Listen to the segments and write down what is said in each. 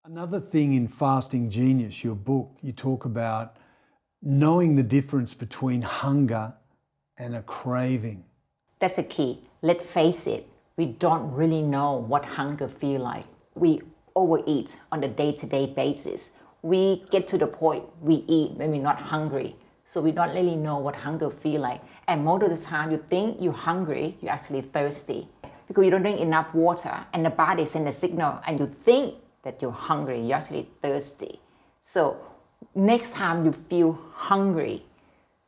Another thing in Fasting Genius, your book, you talk about knowing the difference between hunger and a craving. That's the key. Let's face it, we don't really know what hunger feels like. We overeat on a day-to-day basis. We get to the point we eat when we're not hungry. So we don't really know what hunger feels like. And most of the time you think you're hungry, you're actually thirsty. Because you don't drink enough water and the body sends a signal and you think that you're hungry, you're actually thirsty. So next time you feel hungry,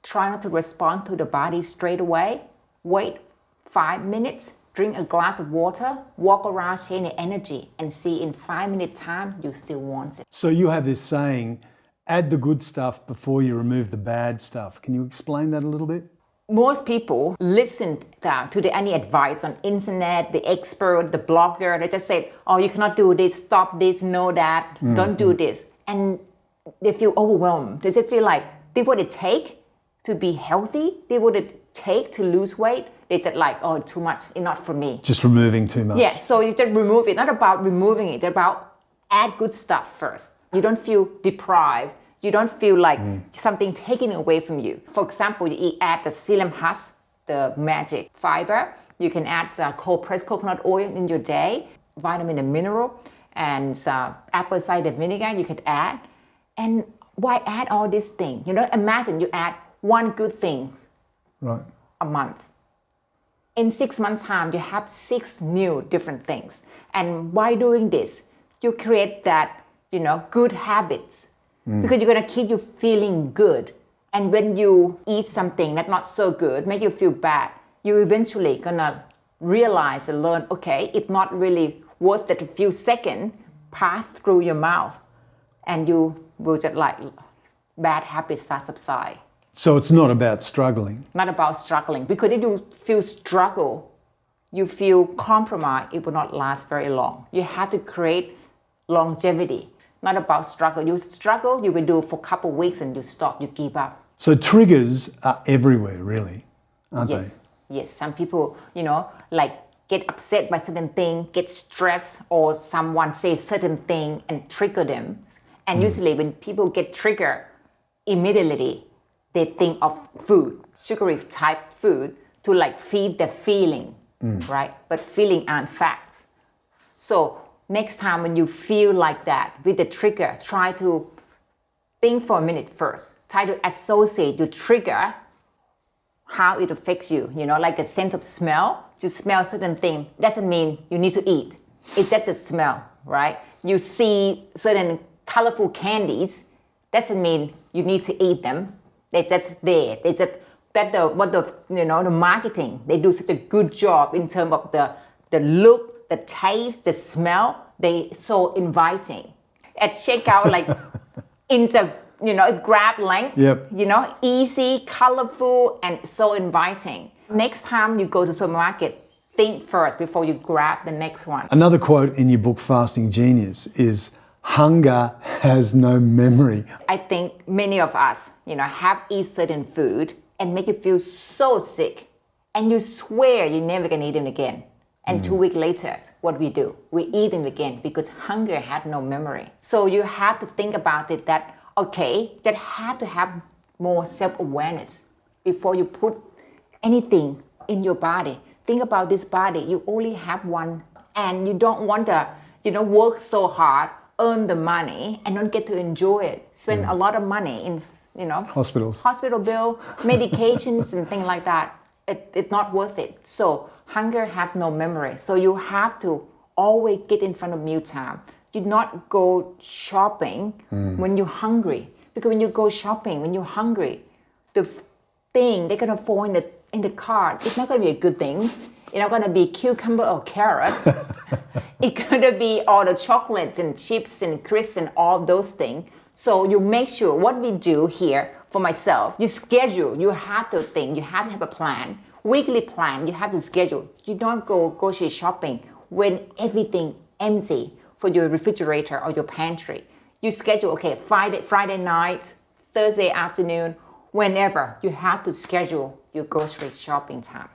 try not to respond to the body straight away. Wait 5 minutes, drink a glass of water, walk around, change the energy, and see in 5 minutes time, you still want it. So you have this saying, add the good stuff before you remove the bad stuff. Can you explain that a little bit? Most people listen to any advice on internet, the expert, the blogger. They just say, oh, you cannot do this, stop this, know that, don't do this. And they feel overwhelmed. Does it feel like they what it take to be healthy? They what it take to lose weight? They just like, oh, too much, it's not for me. Just removing too much. Yeah, so you just remove it. Not about removing it, it's about add good stuff first. You don't feel deprived. You don't feel like something taken away from you. For example, you add the psyllium husk, the magic fiber. You can add cold pressed coconut oil in your day, vitamin and mineral, and apple cider vinegar you could add. And why add all these things? Imagine you add one good thing a month. In 6 months' time, you have 6 new different things. And by doing this, you create that, good habits. Because you're gonna keep you feeling good. And when you eat something that's not so good, make you feel bad, you eventually gonna realize and learn, okay, it's not really worth it. A few seconds pass through your mouth and you will just like bad habits start subside. So it's not about struggling. Not about struggling. Because if you feel struggle, you feel compromised, it will not last very long. You have to create longevity. Not about struggle. You struggle, you will do for a couple of weeks and you stop, you give up. So triggers are everywhere, really, aren't they? Yes. Some people, like get upset by certain thing, get stressed, or someone says certain thing and trigger them. And usually when people get triggered, immediately they think of food, sugary type food, to like feed the feeling, right? But feeling aren't facts. So next time when you feel like that with the trigger, try to think for a minute first. Try to associate your trigger, how it affects you. Like the sense of smell. You smell certain thing, doesn't mean you need to eat. It's just the smell, right? You see certain colorful candies, doesn't mean you need to eat them. They're just there. The marketing, they do such a good job in terms of the look, the taste, the smell. They so inviting. At checkout, like grab length. Yep. Easy, colorful, and so inviting. Next time you go to supermarket, think first before you grab the next one. Another quote in your book, Fasting Genius, is hunger has no memory. I think many of us, have eaten certain food and make you feel so sick, and you swear you're never gonna eat them again. And 2 weeks later, what we do? We eat them again because hunger had no memory. So you have to think about it that, okay, just have to have more self-awareness before you put anything in your body. Think about this body. You only have one, and you don't want to, work so hard, earn the money, and don't get to enjoy it. Spend a lot of money in, hospital bill, medications, and things like that. It's not worth it. So hunger have no memory. So you have to always get in front of mealtime. Do not go shopping when you're hungry. Because when you go shopping, when you're hungry, the thing they're gonna fall in the cart, it's not gonna be a good thing. It's not gonna be cucumber or carrot. It's gonna be all the chocolates and chips and crisps and all those things. So you make sure what we do here for myself, you schedule, you have to think, you have to have a plan. Weekly plan, you have to schedule. You don't go grocery shopping when everything empty for your refrigerator or your pantry. You schedule, okay, Friday night, Thursday afternoon, whenever you have to schedule your grocery shopping time.